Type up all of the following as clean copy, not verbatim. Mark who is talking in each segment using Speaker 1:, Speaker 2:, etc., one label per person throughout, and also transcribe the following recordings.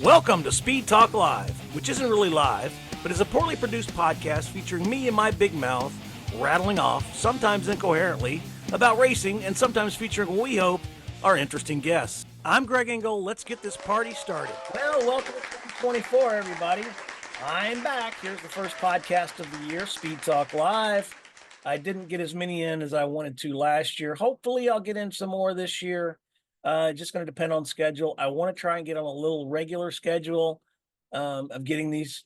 Speaker 1: Welcome to Speed Talk Live, which isn't really live, but is a poorly produced podcast featuring me and my big mouth rattling off, sometimes incoherently, about racing and sometimes featuring what we hope are interesting guests. I'm Greg Engel. Let's get this party started. Well, welcome to 2024, everybody. I'm back. Here's the first podcast of the year, Speed Talk Live. I didn't get as many in as I wanted to last year. Hopefully, I'll get in some more this year. Just going to depend on schedule. I want to try and get on a little regular schedule of getting these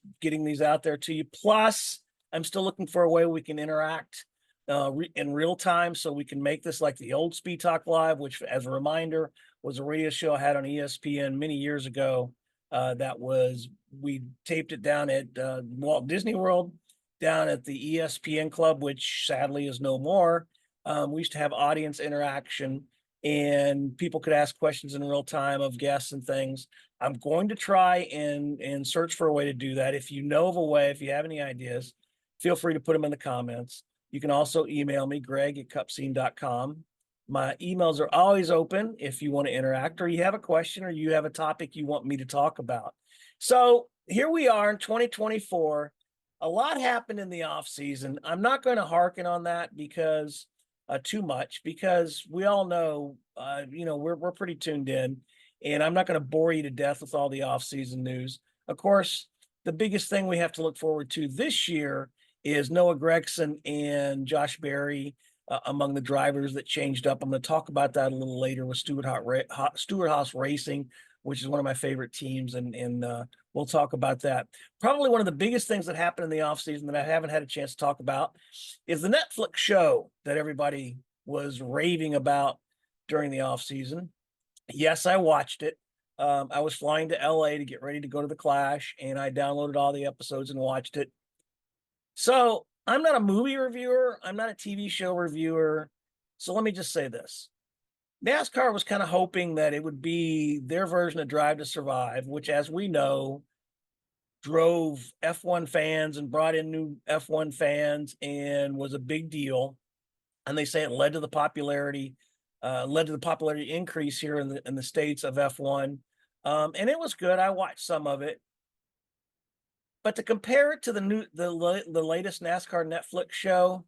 Speaker 1: out there to you. Plus, I'm still looking for a way we can interact in real time, so we can make this like the old Speed Talk Live, which, as a reminder, was a radio show I had on ESPN many years ago. We taped it down at Walt Disney World, down at the ESPN Club, which sadly is no more. We used to have audience interaction, and people could ask questions in real time of guests and things. I'm going to try and search for a way to do that. If you know of a way, if you have any ideas, feel free to put them in the comments. You can also email me, greg@cupscene.com. My emails are always open if you want to interact, or you have a question, or you have a topic you want me to talk about. So here we are in 2024. A lot happened in the off season. I'm not going to harken on that because too much, because we all know, we're pretty tuned in, and I'm not going to bore you to death with all the off-season news. Of course, the biggest thing we have to look forward to this year is Noah Gragson and Josh Berry among the drivers that changed up. I'm going to talk about that a little later with Stewart-Haas Racing, which is one of my favorite teams, and we'll talk about that. Probably one of the biggest things that happened in the offseason that I haven't had a chance to talk about is the Netflix show that everybody was raving about during the offseason. Yes, I watched it. I was flying to LA to get ready to go to the Clash, and I downloaded all the episodes and watched it. So I'm not a movie reviewer. I'm not a TV show reviewer. So let me just say this. NASCAR was kind of hoping that it would be their version of Drive to Survive, which, as we know, drove F1 fans and brought in new F1 fans and was a big deal. And they say it led to the popularity increase here in the states of F1. And it was good. I watched some of it. But to compare it to the latest NASCAR Netflix show,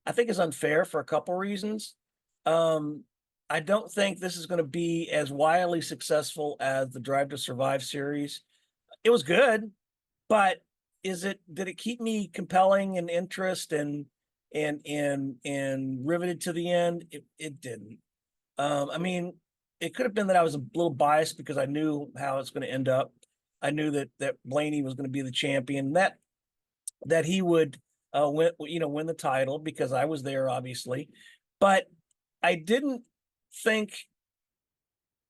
Speaker 1: I think is unfair for a couple reasons. I don't think this is going to be as wildly successful as the Drive to Survive series. It was good, but did it keep me compelling and interest and riveted to the end? It didn't. I mean, it could have been that I was a little biased because I knew how it's going to end up. I knew that Blaney was going to be the champion, that he would win the title because I was there, obviously. But I didn't think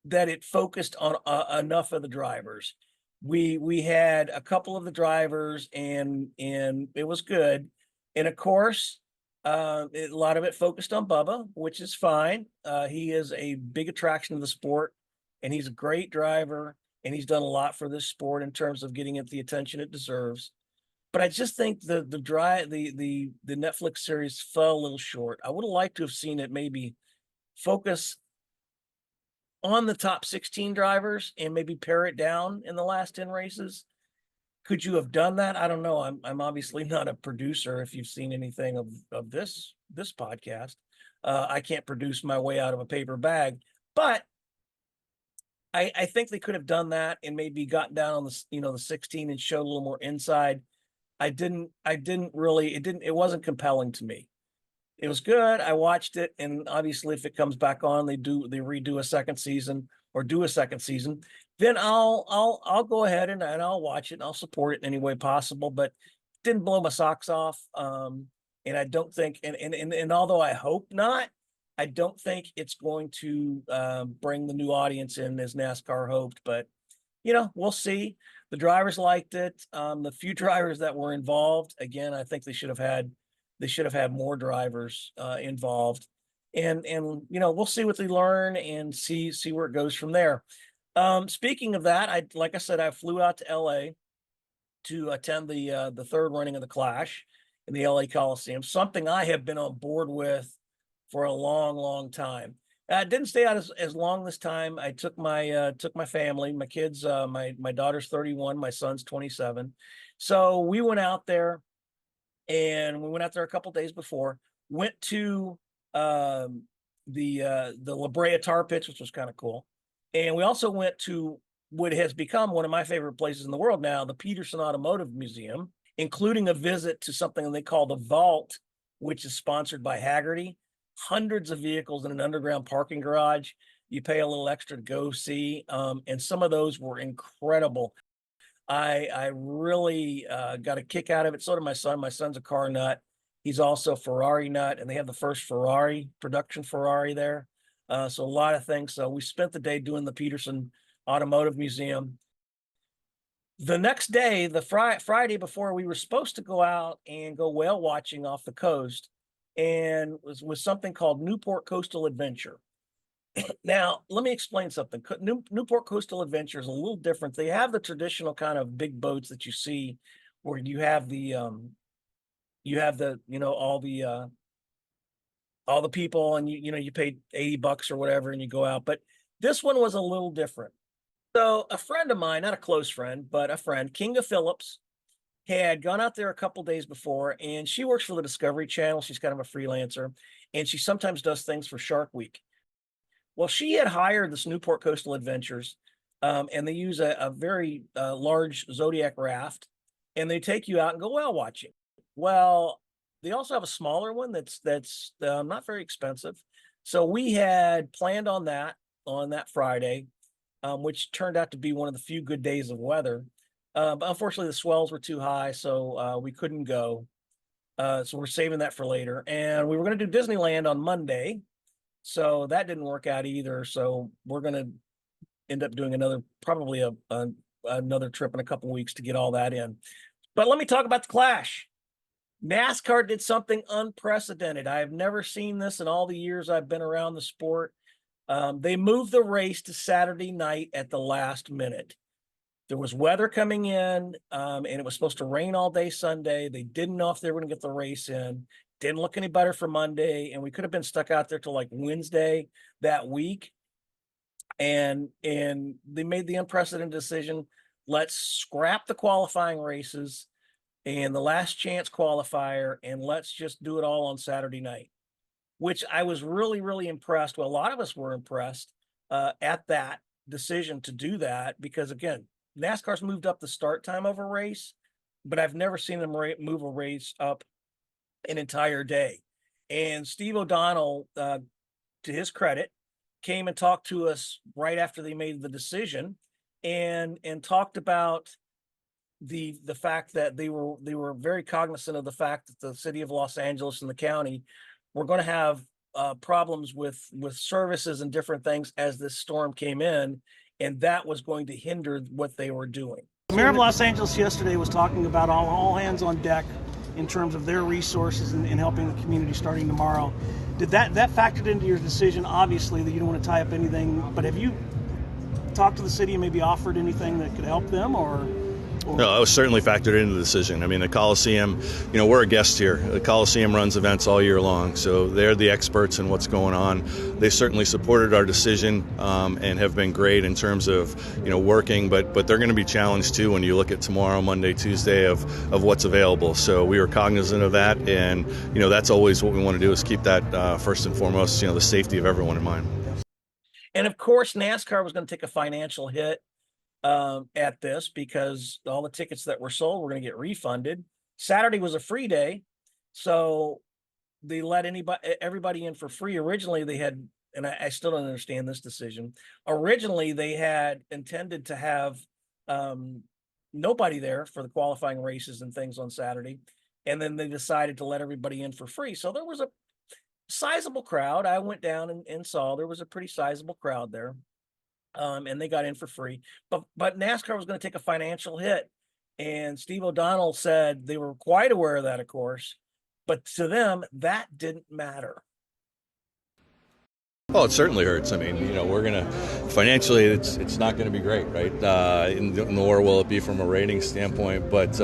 Speaker 1: that it focused on enough of the drivers. We had a couple of the drivers, and it was good. And of course, a lot of it focused on Bubba, which is fine. He is a big attraction to the sport, and he's a great driver, and he's done a lot for this sport in terms of getting it the attention it deserves. But I just think the Netflix series fell a little short. I would have liked to have seen it maybe focus on the top 16 drivers and maybe pare it down in the last 10 races. Could you have done that? I don't know. I'm obviously not a producer. If you've seen anything of this podcast, I can't produce my way out of a paper bag, but I think they could have done that and maybe gotten down on the 16 and showed a little more inside. It wasn't compelling to me. It was good. I watched it, and obviously, if it comes back on, they redo a second season or do a second season, then I'll go ahead and I'll watch it and I'll support it in any way possible. But it didn't blow my socks off. And I don't think, and although I hope not, I don't think it's going to bring the new audience in as NASCAR hoped. But we'll see. The drivers liked it. The few drivers that were involved, again, I think they should have had more drivers involved, and we'll see what they learn and see where it goes from there. Speaking of that, like I said, I flew out to LA to attend the third running of the Clash in the LA Coliseum, something I have been on board with for a long, long time. Didn't stay out as long this time. I took my family, my kids. My daughter's 31, my son's 27. So we went out there, and we went out there a couple days before. Went to um, the La Brea Tar Pits, which was kind of cool, and we also went to what has become one of my favorite places in the world now, the Peterson Automotive Museum, including a visit to something they call the Vault, which is sponsored by Haggerty. Hundreds of vehicles in an underground parking garage. You pay a little extra to go see, and some of those were incredible. I really got a kick out of it. So did my son. My son's a car nut. He's also a Ferrari nut, and they have the first Ferrari production Ferrari there. So a lot of things. So we spent the day doing the Peterson Automotive Museum. The next day, the Friday before, we were supposed to go out and go whale watching off the coast, and was something called Newport Coastal Adventure. Now, let me explain something. Newport Coastal Adventure is a little different. They have the traditional kind of big boats that you see, where you have the all the people, and you pay $80 or whatever, and you go out. But this one was a little different. So a friend of mine, not a close friend, but a friend, Kinga Phillips, had gone out there a couple days before, and she works for the Discovery Channel. She's kind of a freelancer, and she sometimes does things for Shark Week. Well, she had hired this Newport Coastal Adventures, and they use a very large Zodiac raft, and they take you out and go whale watching. Well, they also have a smaller one that's not very expensive. So we had planned on that Friday, which turned out to be one of the few good days of weather. But unfortunately, the swells were too high, so we couldn't go. So we're saving that for later. And we were going to do Disneyland on Monday, so that didn't work out either. So we're going to end up doing another trip in a couple weeks to get all that in. But let me talk about the Clash. NASCAR did something unprecedented. I have never seen this in all the years I've been around the sport. They moved the race to Saturday night at the last minute. There was weather coming in, and it was supposed to rain all day Sunday. They didn't know if they were going to get the race in. Didn't look any better for Monday, and we could have been stuck out there till like Wednesday that week. And they made the unprecedented decision: let's scrap the qualifying races and the last chance qualifier, and let's just do it all on Saturday night. Which I was really, really impressed. Well, a lot of us were impressed at that decision to do that, because again, NASCAR's moved up the start time of a race, but I've never seen them move a race up an entire day. And Steve O'Donnell, to his credit, came and talked to us right after they made the decision, and talked about the fact that they were very cognizant of the fact that the city of Los Angeles and the county were going to have problems with services and different things as this storm came in, and that was going to hinder what they were doing. The mayor of Los Angeles yesterday was talking about all hands on deck in terms of their resources in helping the community starting tomorrow. Did that factored into your decision? Obviously, that you don't want to tie up anything, but have you talked to the city and maybe offered anything that could help them, or?
Speaker 2: No, it was certainly factored into the decision. I mean, the Coliseum, we're a guest here. The Coliseum runs events all year long, so they're the experts in what's going on. They certainly supported our decision and have been great in terms of, working, but they're going to be challenged too when you look at tomorrow, Monday, Tuesday of what's available. So we were cognizant of that, and, that's always what we want to do, is keep that first and foremost, the safety of everyone in mind.
Speaker 1: And of course, NASCAR was going to take a financial hit at this, because all the tickets that were sold were going to get refunded. Saturday was a free day, so they let everybody in for free. Originally, they had, and I still don't understand this decision. Originally, they had intended to have nobody there for the qualifying races and things on Saturday, and then they decided to let everybody in for free. So there was a sizable crowd. I went down and saw there was a pretty sizable crowd there. And they got in for free, but NASCAR was going to take a financial hit, and Steve O'Donnell said they were quite aware of that, of course, but to them that didn't matter.
Speaker 2: Oh, it certainly hurts. I mean, we're gonna financially, it's not going to be great, right? Nor will it be from a rating standpoint, but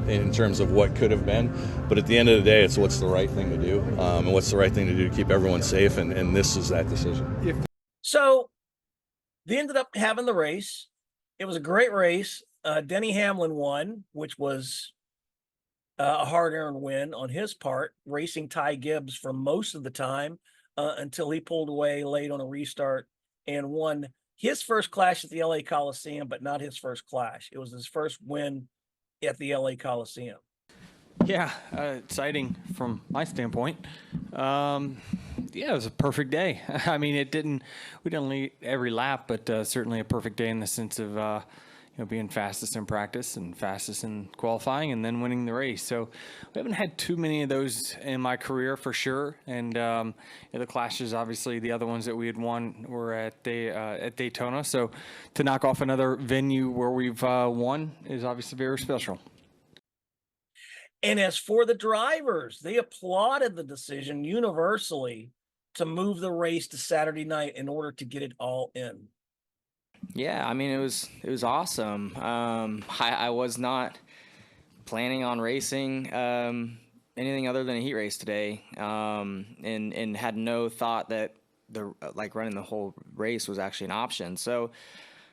Speaker 2: in terms of what could have been. But at the end of the day, it's what's the right thing to do, and what's the right thing to do to keep everyone safe, and this is that decision.
Speaker 1: So they ended up having the race. It was a great race. Denny Hamlin won, which was a hard-earned win on his part, racing Ty Gibbs for most of the time until he pulled away late on a restart and won his first clash at the LA Coliseum, but not his first clash. It was his first win at the LA Coliseum.
Speaker 3: Yeah, exciting from my standpoint. Yeah, it was a perfect day. I mean, we didn't lead every lap, but certainly a perfect day in the sense of being fastest in practice and fastest in qualifying and then winning the race. So we haven't had too many of those in my career for sure. And the clashes, obviously, the other ones that we had won were at Daytona. So to knock off another venue where we've won is obviously very special.
Speaker 1: And as for the drivers, they applauded the decision universally to move the race to Saturday night in order to get it all in.
Speaker 4: Yeah, I mean, it was awesome. I was not planning on racing anything other than a heat race today, and had no thought that running the whole race was actually an option. So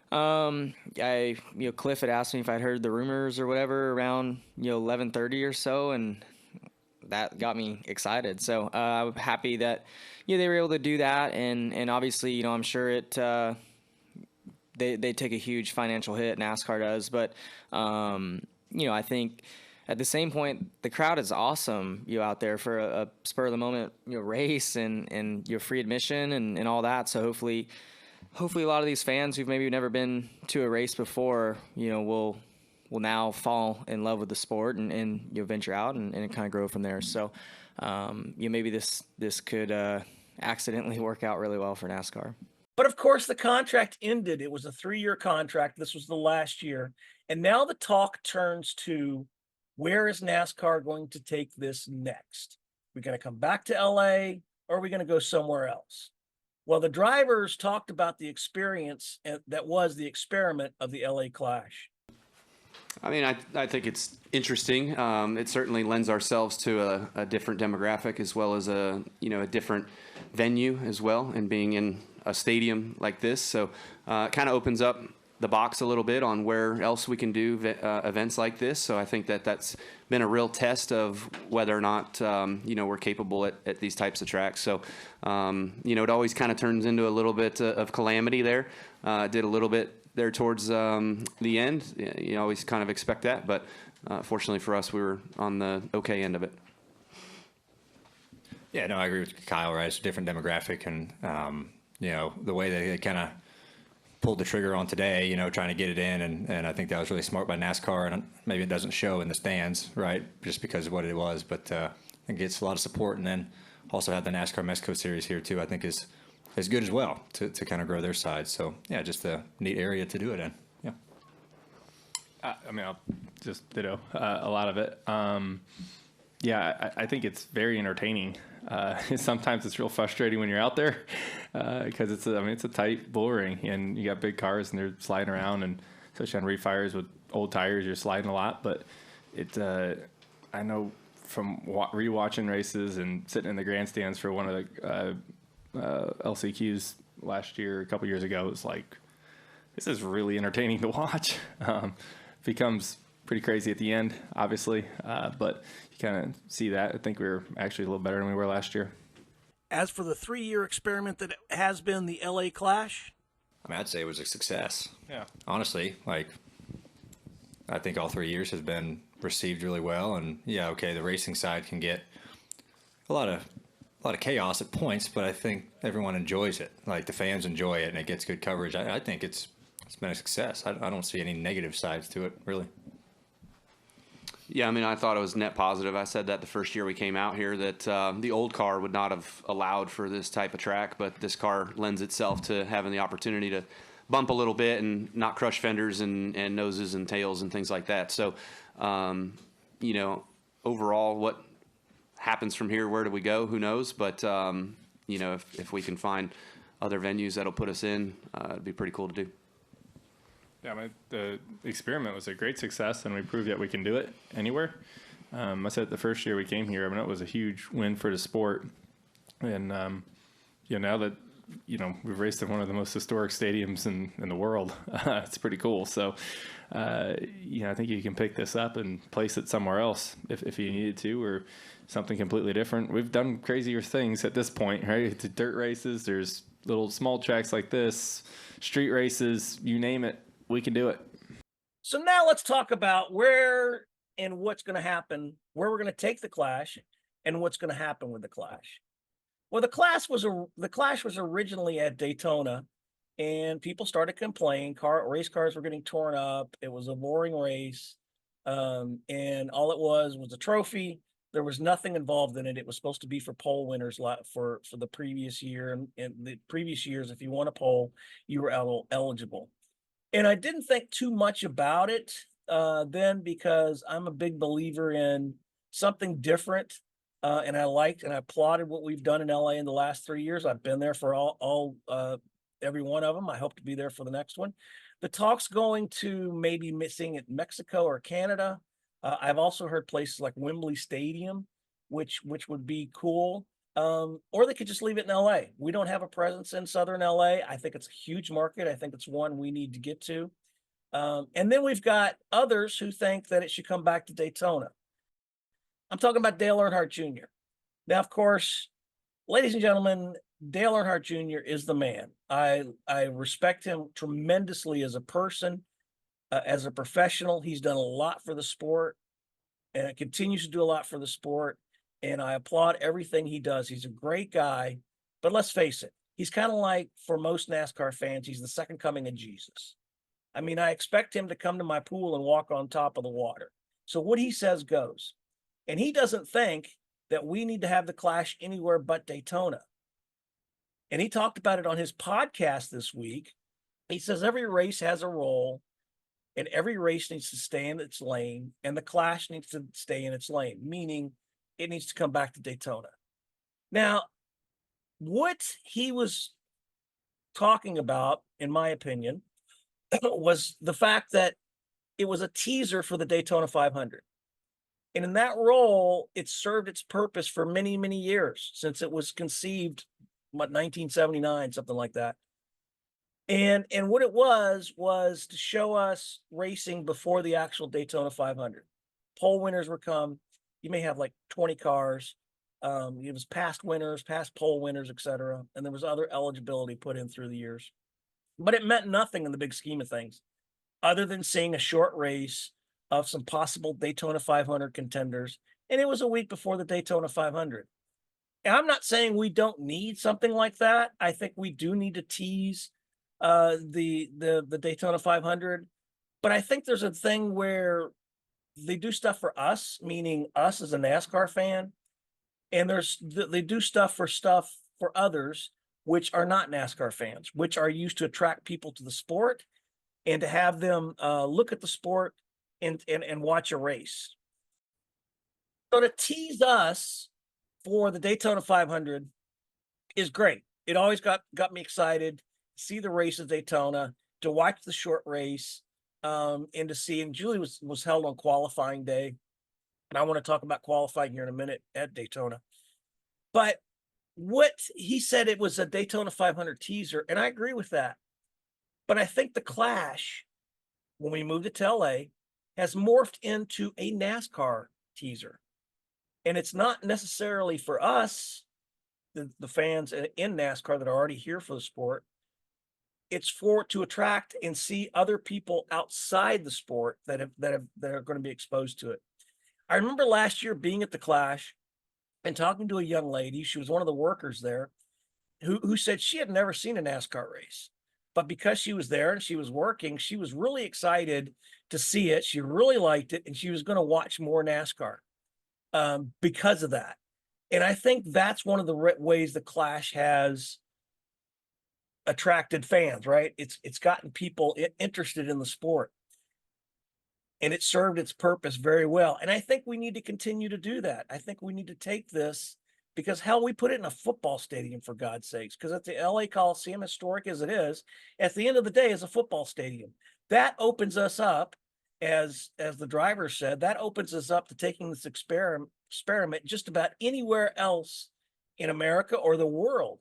Speaker 4: Cliff had asked me if I'd heard the rumors or whatever around 11:30 or so, and that got me excited. So I'm happy that they were able to do that, and obviously I'm sure it. They take a huge financial hit, NASCAR does, but I think at the same point the crowd is awesome. Out there for a spur of the moment race and your free admission and all that. So hopefully a lot of these fans who've maybe never been to a race before, will now fall in love with the sport and venture out and kind of grow from there. So maybe this could accidentally work out really well for NASCAR.
Speaker 1: But of course, the contract ended. It was a 3-year contract. This was the last year. And now the talk turns to, where is NASCAR going to take this next? We're going to come back to LA, or are we going to go somewhere else? Well, the drivers talked about the experience that was the experiment of the LA Clash.
Speaker 5: I mean, I think it's interesting. It certainly lends ourselves to a different demographic, as well as a different venue as well, and being in a stadium like this. So it kind of opens up the box a little bit on where else we can do events like this. So I think that's been a real test of whether or not we're capable at these types of tracks. So it always kind of turns into a little bit of calamity there. Did a little bit there towards the end. You always kind of expect that, but fortunately for us, we were on the okay end of it.
Speaker 6: Yeah, no, I agree with Kyle. Right, it's a different demographic, and the way they kind of pulled the trigger on today, trying to get it in, and I think that was really smart by NASCAR, and maybe it doesn't show in the stands, right, just because of what it was, but I think it gets a lot of support, and then also have the NASCAR Mexico Series here too, I think is good as well to kind of grow their side. So yeah, just a neat area to do it in. Yeah.
Speaker 7: I mean, I'll just ditto a lot of it. Yeah, I think it's very entertaining. Sometimes it's real frustrating when you're out there because it's a tight bull ring, and you got big cars and they're sliding around, and especially on refires with old tires, you're sliding a lot. But I know from rewatching races and sitting in the grandstands for one of the LCQs last year, a couple years ago, it was like, this is really entertaining to watch. Becomes pretty crazy at the end, obviously, but you kind of see that. I think we were actually a little better than we were last year.
Speaker 1: As for the 3-year experiment that has been the LA Clash,
Speaker 6: I mean, I'd say it was a success.
Speaker 7: Yeah.
Speaker 6: Honestly, I think all 3 years has been received really well, and yeah, okay, the racing side can get a lot of chaos at points, but I think everyone enjoys it. Like, the fans enjoy it, and it gets good coverage. I think it's been a success. I don't see any negative sides to it, really.
Speaker 5: Yeah, I mean, I thought it was net positive. I said that the first year we came out here, that the old car would not have allowed for this type of track, but this car lends itself to having the opportunity to bump a little bit and not crush fenders and noses and tails and things like that. So, overall, what happens from here, where do we go? Who knows? But, if we can find other venues that'll put us in. It'd be pretty cool to do.
Speaker 7: Yeah, the experiment was a great success, and we proved that we can do it anywhere. I said the first year we came here, it was a huge win for the sport. And, now that, we've raced in one of the most historic stadiums in the world, it's pretty cool. So, I think you can pick this up and place it somewhere else if you needed to, or something completely different. We've done crazier things at this point, right? It's dirt races, there's little small tracks like this, street races, you name it, we can do it.
Speaker 1: So now let's talk about where and what's going to happen, where we're going to take the Clash, and what's going to happen with the Clash. Well, the Clash was originally at Daytona, and people started complaining. Race cars were getting torn up. It was a boring race, and all it was a trophy. There was nothing involved in it. It was supposed to be for pole winners for the previous year, and the previous years, if you won a pole, you were eligible. And I didn't think too much about it then, because I'm a big believer in something different. And I liked and I applauded what we've done in LA in the last 3 years. I've been there for every one of them. I hope to be there for the next one. The talk's going to maybe seeing it in Mexico or Canada. I've also heard places like Wembley Stadium, which would be cool. Or they could just leave it in LA. We don't have a presence in Southern LA. I think it's a huge market. I think it's one we need to get to. And then we've got others who think that it should come back to Daytona. I'm talking about Dale Earnhardt Jr. Now, of course, ladies and gentlemen, Dale Earnhardt Jr. is the man. I respect him tremendously as a person, as a professional. He's done a lot for the sport and continues to do a lot for the sport. And I applaud everything he does. He's a great guy, but let's face it, he's kind of like, for most NASCAR fans, he's the second coming of Jesus. I mean, I expect him to come to my pool and walk on top of the water. So what he says goes. And he doesn't think that we need to have the Clash anywhere but Daytona. And he talked about it on his podcast this week. He says every race has a role, and every race needs to stay in its lane, and the Clash needs to stay in its lane, meaning it needs to come back to Daytona. Now, what he was talking about, in my opinion, was the fact that it was a teaser for the Daytona 500. And in that role, it served its purpose for many, many years, since it was conceived, 1979, something like that. And what it was to show us racing before the actual Daytona 500. Pole winners would come. You may have like 20 cars. It was past winners, past pole winners, etc. And there was other eligibility put in through the years. But it meant nothing in the big scheme of things, other than seeing a short race of some possible Daytona 500 contenders. And it was a week before the Daytona 500. And I'm not saying we don't need something like that. I think we do need to tease the Daytona 500. But I think there's a thing where they do stuff for us, meaning us as a NASCAR fan, and they do stuff for others, which are not NASCAR fans, which are used to attract people to the sport and to have them look at the sport and watch a race. So to tease us for the Daytona 500 is great. It always got me excited to see the race of Daytona, to watch the short race, and to see. And Julie was held on qualifying day, and I want to talk about qualifying here in a minute at Daytona. But what he said, it was a Daytona 500 teaser, and I agree with that. But I think the Clash, when we moved it to LA, has morphed into a NASCAR teaser. And it's not necessarily for us, the fans in NASCAR that are already here for the sport. It's to attract and see other people outside the sport that are going to be exposed to it. I remember last year being at the Clash and talking to a young lady. She was one of the workers there, who said she had never seen a NASCAR race. But because she was there and she was working, she was really excited to see it. She really liked it, and she was going to watch more NASCAR because of that. And I think that's one of the ways the Clash has attracted fans, right? It's gotten people interested in the sport, and it served its purpose very well. And I think we need to continue to do that. I think we need to take this because hell, we put it in a football stadium for God's sakes. Because at the LA Coliseum, historic as it is, at the end of the day, is a football stadium. That opens us up, as the driver said, that opens us up to taking this experiment just about anywhere else in America or the world.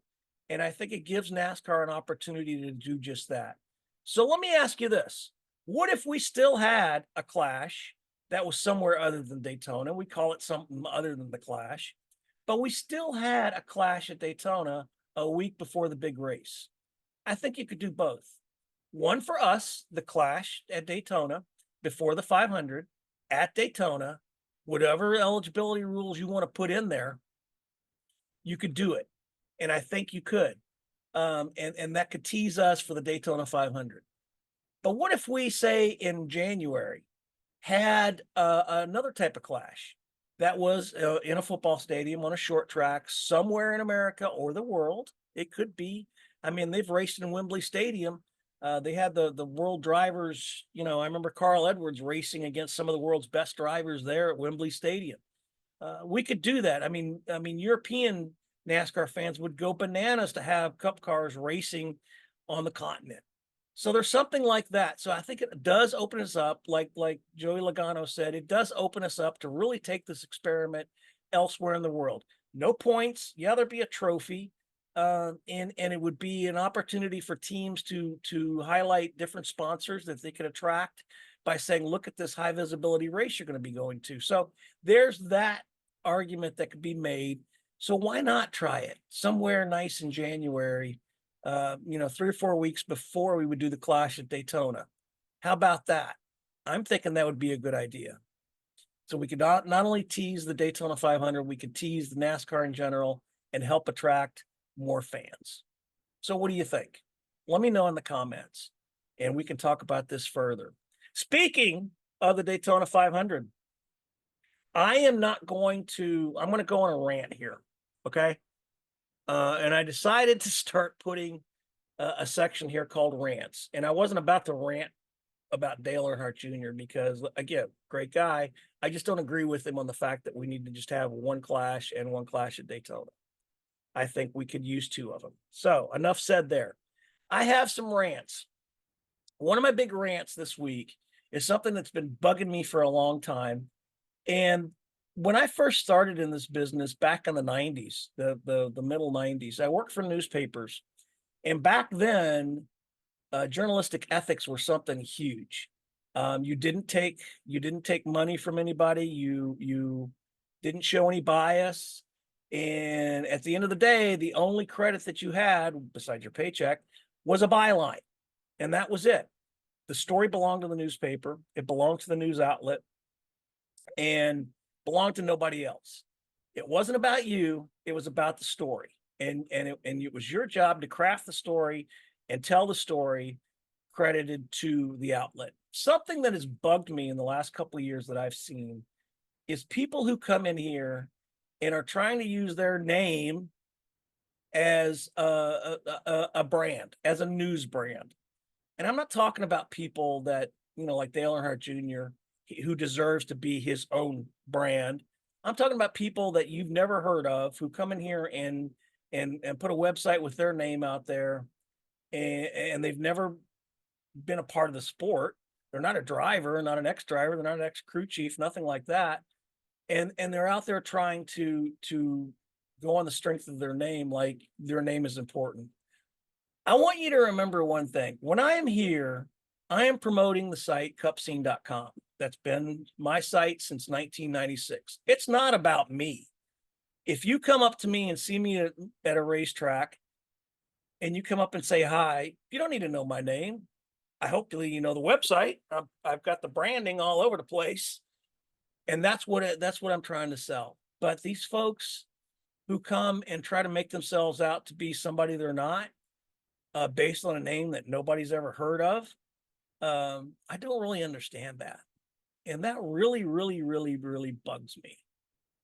Speaker 1: And I think it gives NASCAR an opportunity to do just that. So let me ask you this. What if we still had a Clash that was somewhere other than Daytona? We call it something other than the Clash, but we still had a Clash at Daytona a week before the big race. I think you could do both. One for us, the Clash at Daytona before the 500 at Daytona, whatever eligibility rules you want to put in there, you could do it. And I think you could. And that could tease us for the Daytona 500. But what if we say in January had another type of Clash that was in a football stadium on a short track somewhere in America or the world? It could be. I mean, they've raced in Wembley Stadium. They had the world drivers. I remember Carl Edwards racing against some of the world's best drivers there at Wembley Stadium. We could do that. I mean, European NASCAR fans would go bananas to have Cup cars racing on the continent. So there's something like that. So I think it does open us up, like Joey Logano said, it does open us up to really take this experiment elsewhere in the world. No points. Yeah, there'd be a trophy. And it would be an opportunity for teams to highlight different sponsors that they could attract by saying, look at this high visibility race you're going to be going to. So there's that argument that could be made. So why not try it somewhere nice in January, 3 or 4 weeks before we would do the Clash at Daytona? How about that? I'm thinking that would be a good idea. So we could not only tease the Daytona 500, we could tease the NASCAR in general and help attract more fans. So what do you think? Let me know in the comments and we can talk about this further. Speaking of the Daytona 500, I'm going to go on a rant here. Okay. And I decided to start putting a section here called rants. And I wasn't about to rant about Dale Earnhardt Jr. because, again, great guy. I just don't agree with him on the fact that we need to just have one Clash and one Clash at Daytona. I think we could use 2 of them. So enough said there. I have some rants. One of my big rants this week is something that's been bugging me for a long time. And when I first started in this business back in the 90s, the middle 90s, I worked for newspapers. And back then, journalistic ethics were something huge. You didn't take money from anybody. You didn't show any bias. And at the end of the day, the only credit that you had, besides your paycheck, was a byline. And that was it. The story belonged to the newspaper. It belonged to the news outlet and belonged to nobody else. It wasn't about you. It was about the story. And it was your job to craft the story and tell the story credited to the outlet. Something that has bugged me in the last couple of years that I've seen is people who come in here and are trying to use their name as a brand, as a news brand. And I'm not talking about people that, like Dale Earnhardt Jr., who deserves to be his own brand. I'm talking about people that you've never heard of who come in here and put a website with their name out there, and they've never been a part of the sport. They're not a driver, not an ex-driver, they're not an ex-crew chief, nothing like that. And they're out there trying to go on the strength of their name, like their name is important. I want you to remember one thing. When I am here, I am promoting the site cupscene.com. That's been my site since 1996. It's not about me. If you come up to me and see me at a racetrack and you come up and say hi, you don't need to know my name. I hope you know the website. I've got the branding all over the place. And that's what I'm trying to sell. But these folks who come and try to make themselves out to be somebody they're not, based on a name that nobody's ever heard of, I don't really understand that. And that really, really, really, really bugs me.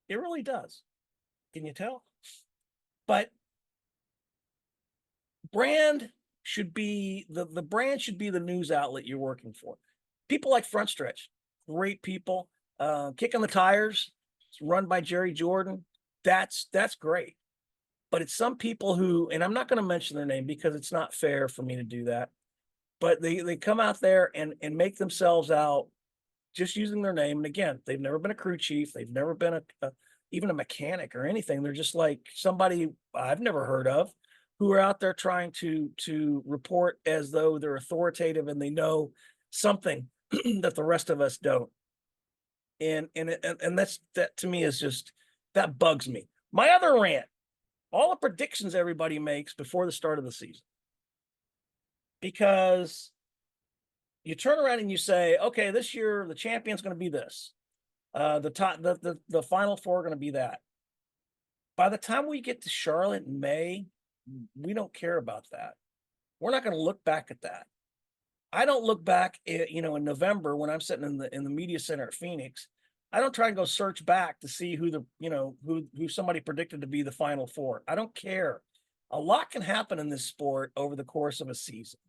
Speaker 1: It really does. Can you tell? But brand should be the brand should be the news outlet you're working for. People like Front Stretch, great people. Kicking the Tires, it's run by Jerry Jordan. that's great. But it's some people who, and I'm not going to mention their name because it's not fair for me to do that. But they come out there and make themselves out just using their name. And again, they've never been a crew chief. They've never been even a mechanic or anything. They're just like somebody I've never heard of who are out there trying to report as though they're authoritative and they know something that the rest of us don't. And that to me is just, that bugs me. My other rant, all the predictions everybody makes before the start of the season. Because you turn around and you say, okay, this year the champion's going to be this. The final four are going to be that. By the time we get to Charlotte in May, we don't care about that. We're not going to look back at that. I don't look back at, in November when I'm sitting in the media center at Phoenix. I don't try and go search back to see who who somebody predicted to be the final four. I don't care. A lot can happen in this sport over the course of a season.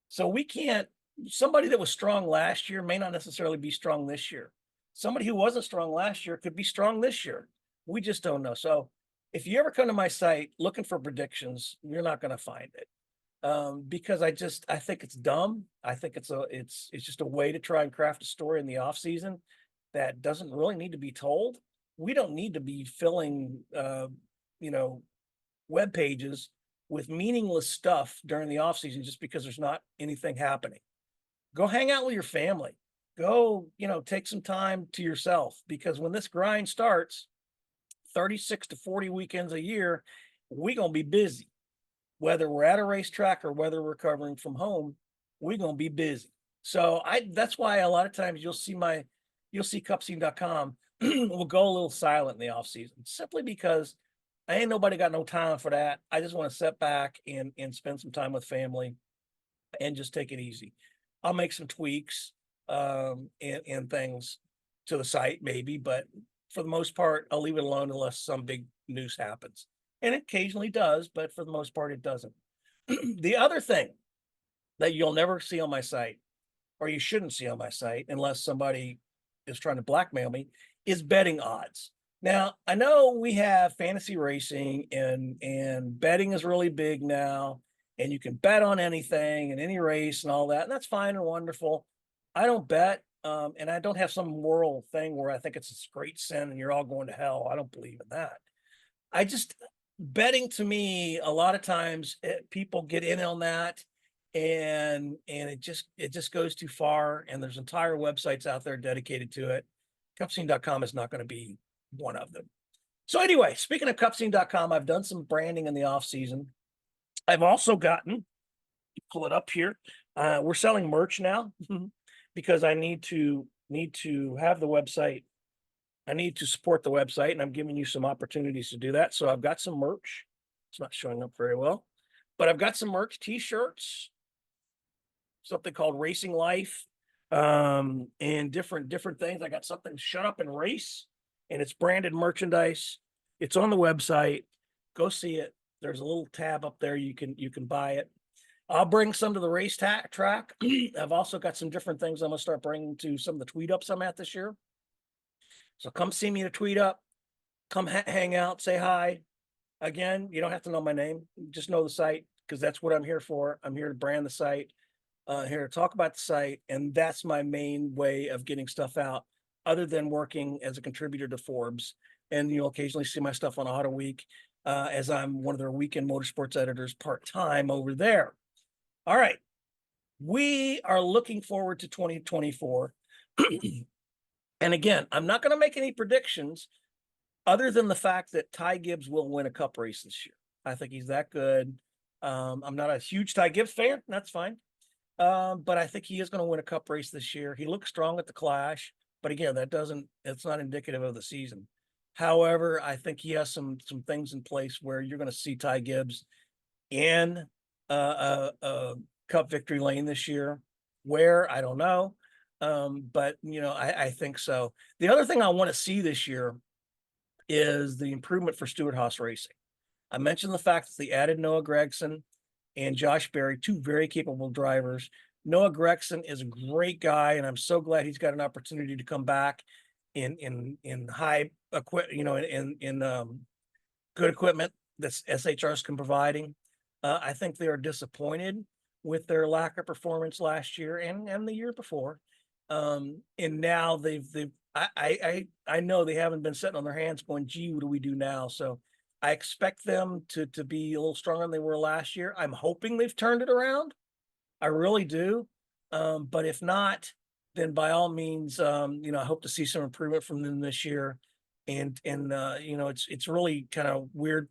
Speaker 1: So somebody that was strong last year may not necessarily be strong this year. Somebody who wasn't strong last year could be strong this year. We just don't know. So if you ever come to my site looking for predictions, you're not going to find it. Because I think it's dumb. I think it's just a way to try and craft a story in the off season that doesn't really need to be told. We don't need to be filling, web pages with meaningless stuff during the off season just because there's not anything happening. Go hang out with your family. Go, take some time to yourself, because when this grind starts, 36 to 40 weekends a year, we're going to be busy. Whether we're at a racetrack or whether we're recovering from home, we're going to be busy. So that's why a lot of times you'll see cupscene.com will go a little silent in the off season, simply because I ain't nobody got no time for that. I just want to sit back and spend some time with family and just take it easy. I'll make some tweaks and things to the site maybe, but for the most part, I'll leave it alone unless some big news happens. And it occasionally does, but for the most part, it doesn't. The other thing that you'll never see on my site, or you shouldn't see on my site unless somebody is trying to blackmail me, is betting odds. Now, I know we have fantasy racing and betting is really big now, and you can bet on anything and any race and all that, and that's fine and wonderful. I don't bet, and I don't have some moral thing where I think it's a great sin and you're all going to hell. I don't believe in that. Betting to me, a lot of times people get in on that and it just goes too far, and there's entire websites out there dedicated to it. Cupscene.com is not going to be one of them. So anyway, speaking of cupscene.com, I've done some branding in the off season. I've also gotten, pull it up here. We're selling merch now because I need to have the website. I need to support the website, and I'm giving you some opportunities to do that. So I've got some merch. It's not showing up very well, but I've got some merch, t-shirts, something called Racing Life, and different things. I got something, Shut Up and Race, and it's branded merchandise. It's on the website. Go see it. There's a little tab up there. You can buy it. I'll bring some to the race track. I've also got some different things I'm going to start bringing to some of the tweet ups I'm at this year. So come see me at a tweet up, come hang out, say hi. Again, you don't have to know my name. Just know the site, because that's what I'm here for. I'm here to brand the site, here to talk about the site. And that's my main way of getting stuff out, other than working as a contributor to Forbes. And you'll occasionally see my stuff on Auto Week, as I'm one of their weekend motorsports editors part-time over there. All right. We are looking forward to 2024. And again, I'm not going to make any predictions other than the fact that Ty Gibbs will win a Cup race this year. I think he's that good. I'm not a huge Ty Gibbs fan. That's fine. But I think he is going to win a Cup race this year. He looked strong at the Clash, but again, it's not indicative of the season. However, I think he has some things in place where you're going to see Ty Gibbs in a Cup victory lane this year. Where, I don't know. But I think so. The other thing I want to see this year is the improvement for Stewart-Haas Racing. I mentioned the fact that they added Noah Gragson and Josh Berry, two very capable drivers. Noah Gragson is a great guy, and I'm so glad he's got an opportunity to come back in high good equipment that SHR's can providing. I think they are disappointed with their lack of performance last year and the year before. And now I know they haven't been sitting on their hands going, gee, what do we do now? So I expect them to be a little stronger than they were last year. I'm hoping they've turned it around. I really do. But if not, then by all means, I hope to see some improvement from them this year. And it's really kind of weird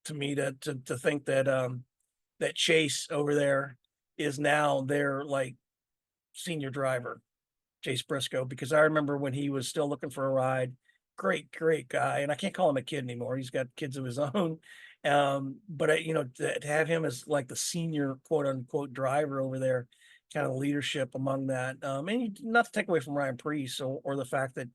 Speaker 1: to me to think that that Chase over there is now their like senior driver, Chase Briscoe, because I remember when he was still looking for a ride. Great guy, and I can't call him a kid anymore. He's got kids of his own. But to have him as like the senior quote unquote driver over there, kind of leadership among that. Not to take away from Ryan Preece or the fact that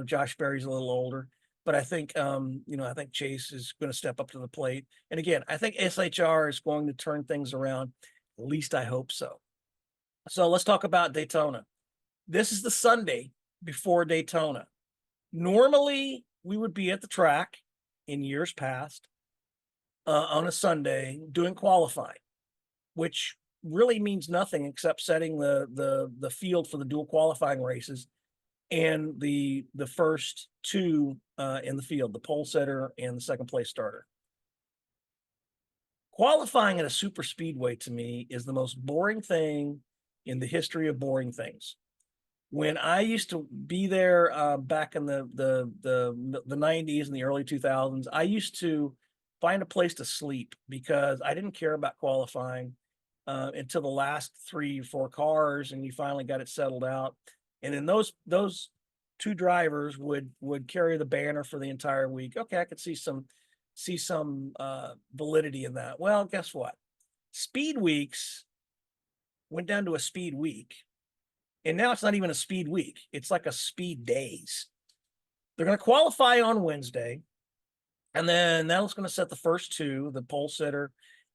Speaker 1: Josh Berry's a little older, but I think I think Chase is going to step up to the plate. And again, I think SHR is going to turn things around. At least I hope so. So let's talk about Daytona. This is the Sunday before Daytona. Normally, we would be at the track in years past on a Sunday doing qualifying, which really means nothing except setting the field for the dual qualifying races and the first two in the field, the pole setter and the second place starter. Qualifying at a super speedway to me is the most boring thing in the history of boring things. When I used to be there back in the 90s and the early 2000s, I used to find a place to sleep because I didn't care about qualifying until the last 3 or 4 cars, and you finally got it settled out. And then those two drivers would carry the banner for the entire week. Okay, I could see some validity in that. Well, guess what? Speed weeks went down to a speed week. And now it's not even a speed week. It's like a speed days. They're going to qualify on Wednesday. And then that's going to set the first two, the pole sitter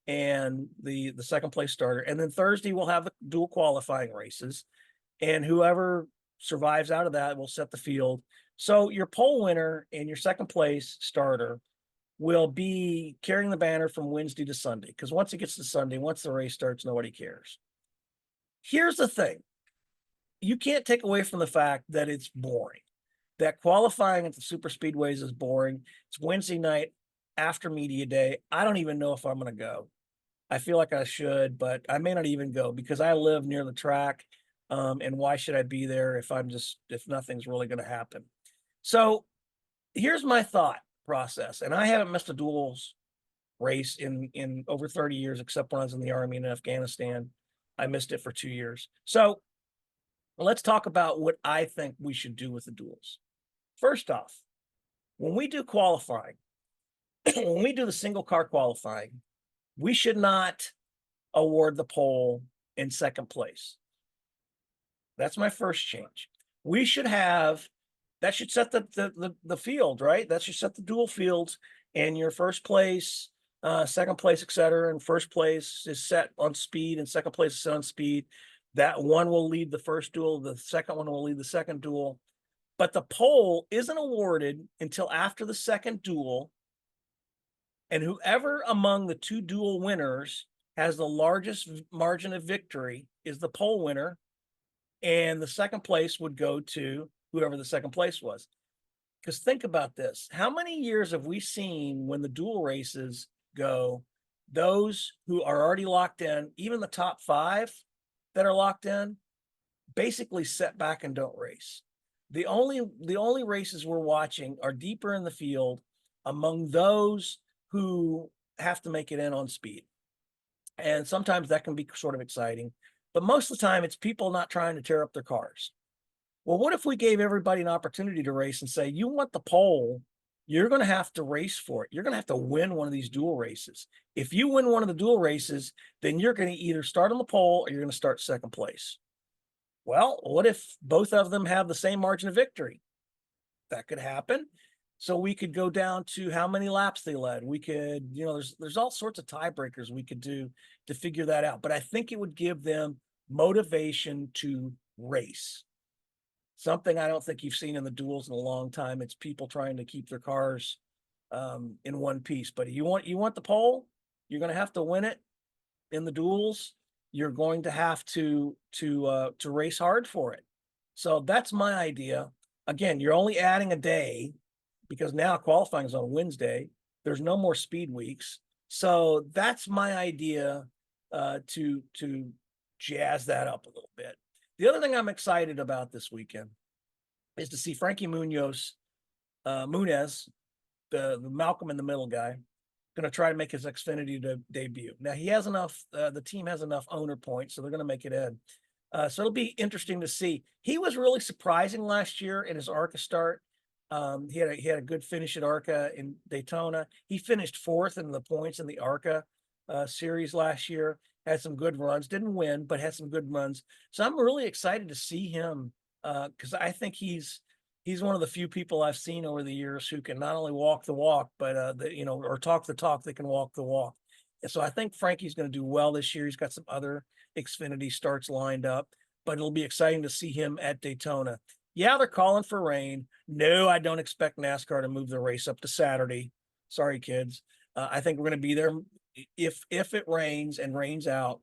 Speaker 1: and the second place starter. And then Thursday we'll have the dual qualifying races. And whoever survives out of that will set the field. So your pole winner and your second place starter will be carrying the banner from Wednesday to Sunday. Because once it gets to Sunday, once the race starts, nobody cares. Here's the thing. You can't take away from the fact that it's boring, that qualifying at the super speedways is boring. It's Wednesday night after media day. I don't even know if I'm going to go. I feel like I should, but I may not even go because I live near the track. And why should I be there if nothing's really going to happen? So here's my thought process. And I haven't missed a duels race in over 30 years, except when I was in the Army in Afghanistan. I missed it for 2 years. So let's talk about what I think we should do with the duels. First off, when we do qualifying, when we do the single car qualifying, we should not award the pole in second place. That's my first change. We should have, that should set the field, right? That should set the dual fields, and your first place, second place, et cetera, and first place is set on speed and second place is set on speed. That one will lead the first duel. The second one will lead the second duel. But the pole isn't awarded until after the second duel. And whoever among the two duel winners has the largest margin of victory is the pole winner. And the second place would go to whoever the second place was. Because think about this. How many years have we seen when the duel races go, those who are already locked in, even the top 5 that are locked in, basically set back and don't race. The only races we're watching are deeper in the field among those who have to make it in on speed. And sometimes that can be sort of exciting, but most of the time it's people not trying to tear up their cars. Well, what if we gave everybody an opportunity to race and say, you want the pole, you're going to have to race for it. You're going to have to win one of these dual races. If you win one of the dual races, then you're going to either start on the pole or you're going to start second place. Well, what if both of them have the same margin of victory? That could happen. So we could go down to how many laps they led. We could, there's all sorts of tiebreakers we could do to figure that out. But I think it would give them motivation to race. something I don't think you've seen in the duels in a long time. It's people trying to keep their cars in one piece. But you want the pole, you're going to have to win it in the duels. You're going to have to race hard for it. So that's my idea. Again, you're only adding a day because now qualifying is on Wednesday. There's no more speed weeks. So that's my idea to jazz that up a little bit. The other thing I'm excited about this weekend is to see Frankie Munez, the Malcolm in the Middle guy, going to try to make his Xfinity debut. Now he has enough. The team has enough owner points, so they're going to make it in. So it'll be interesting to see. He was really surprising last year in his ARCA start. He had a good finish at ARCA in Daytona. He finished 4th in the points in the ARCA series last year. Had some good runs, didn't win, but had some good runs. So I'm really excited to see him because I think he's one of the few people I've seen over the years who can not only walk the walk, but or talk the talk. They can walk the walk. And so I think Frankie's going to do well this year. He's got some other Xfinity starts lined up, but it'll be exciting to see him at Daytona. Yeah, they're calling for rain. No, I don't expect NASCAR to move the race up to Saturday. Sorry, kids. I think we're going to be there. If it rains and rains out,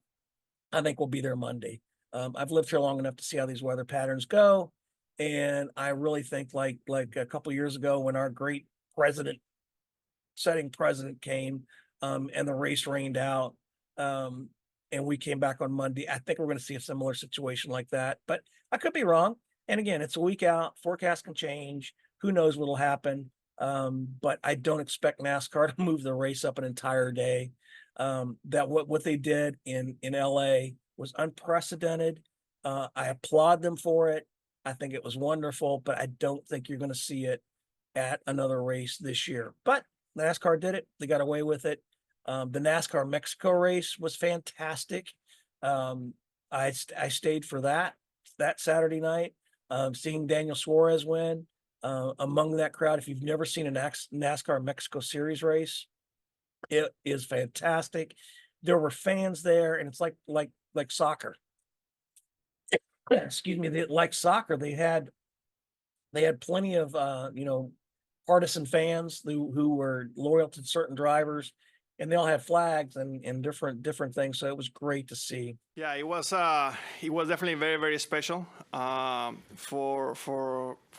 Speaker 1: I think we'll be there Monday. I've lived here long enough to see how these weather patterns go. And I really think like a couple of years ago when our great setting president came and the race rained out and we came back on Monday, I think we're going to see a similar situation like that. But I could be wrong. And again, it's a week out. Forecast can change. Who knows what'll happen? But I don't expect NASCAR to move the race up an entire day. That what they did in LA was unprecedented. I applaud them for it. I think it was wonderful, but I don't think you're going to see it at another race this year. But NASCAR did it. They got away with it. The NASCAR Mexico race was fantastic. I stayed for that Saturday night. Seeing Daniel Suarez win among that crowd. If you've never seen a NASCAR Mexico Series race, it is fantastic. There were fans there, and it's like soccer. Excuse me, like soccer. They had plenty of partisan fans who were loyal to certain drivers, and they all had flags and different things. So it was great to see.
Speaker 8: Yeah, it was definitely very, very special. For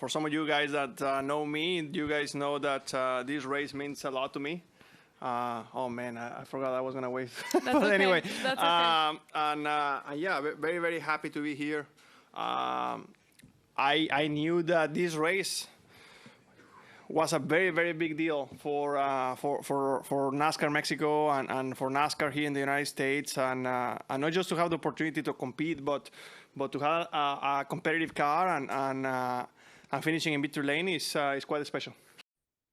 Speaker 8: some of you guys that know me, you guys know that this race means a lot to me. Oh man, I forgot I was gonna wait.
Speaker 9: That's
Speaker 8: but
Speaker 9: okay.
Speaker 8: anyway,
Speaker 9: That's okay.
Speaker 8: and yeah, very, very happy to be here. I knew that this race was a very, very big deal for NASCAR Mexico and for NASCAR here in the United States, and not just to have the opportunity to compete, but to have a competitive car and finishing in victory lane is quite special.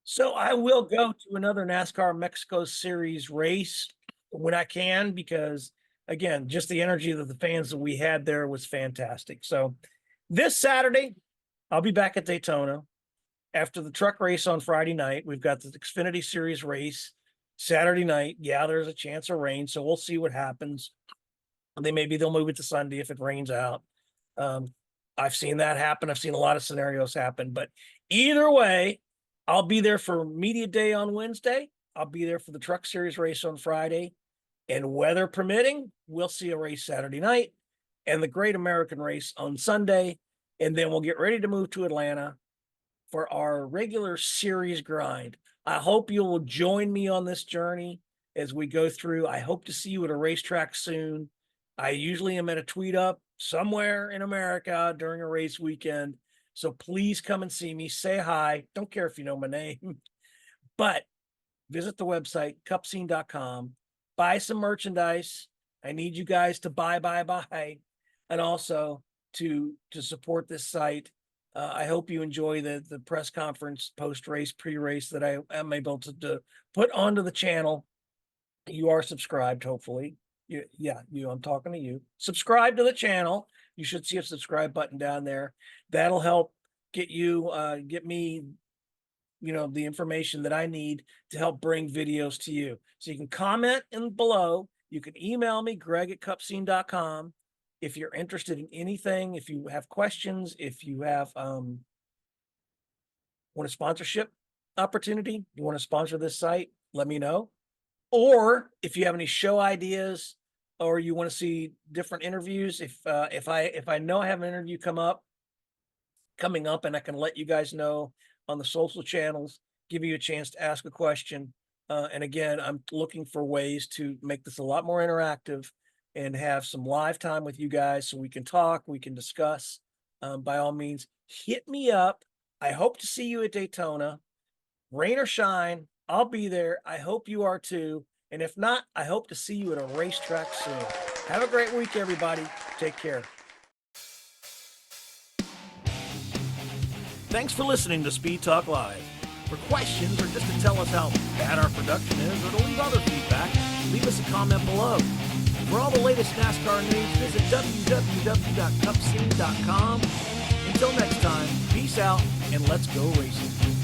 Speaker 1: So I will go to another NASCAR Mexico Series race when I can, because again, just the energy that the fans that we had there was fantastic. So this Saturday, I'll be back at Daytona. After the truck race on Friday night, we've got the Xfinity Series race Saturday night. Yeah, there's a chance of rain, so we'll see what happens. Maybe they'll move it to Sunday if it rains out. I've seen that happen. I've seen a lot of scenarios happen, but either way, I'll be there for media day on Wednesday. I'll be there for the Truck Series race on Friday, and weather permitting, we'll see a race Saturday night and the Great American Race on Sunday, and then we'll get ready to move to Atlanta for our regular series grind. I hope you will join me on this journey as we go through. I hope to see you at a racetrack soon. I usually am at a tweet up somewhere in America during a race weekend. So please come and see me, say hi. Don't care if you know my name, but visit the website, cupscene.com, buy some merchandise. I need you guys to buy, and also to support this site. I hope you enjoy the press conference, post-race, pre-race that I am able to put onto the channel. You are subscribed, hopefully. I'm talking to you. Subscribe to the channel. You should see a subscribe button down there. That'll help get me, the information that I need to help bring videos to you. So you can comment below. You can email me, Greg@cupscene.com. if you're interested in anything, if you have questions, if you have want a sponsorship opportunity, you want to sponsor this site, let me know. Or if you have any show ideas or you want to see different interviews, if I know I have an interview coming up and I can let you guys know on the social channels, give you a chance to ask a question. And again, I'm looking for ways to make this a lot more interactive and have some live time with you guys so we can talk, we can discuss. By all means, hit me up. I hope to see you at Daytona. Rain or shine, I'll be there. I hope you are too. And if not, I hope to see you at a racetrack soon. Have a great week, everybody. Take care. Thanks for listening to Speed Talk Live. For questions or just to tell us how bad our production is or to leave other feedback, leave us a comment below. For all the latest NASCAR news, visit www.cupscene.com. Until next time, peace out and let's go racing.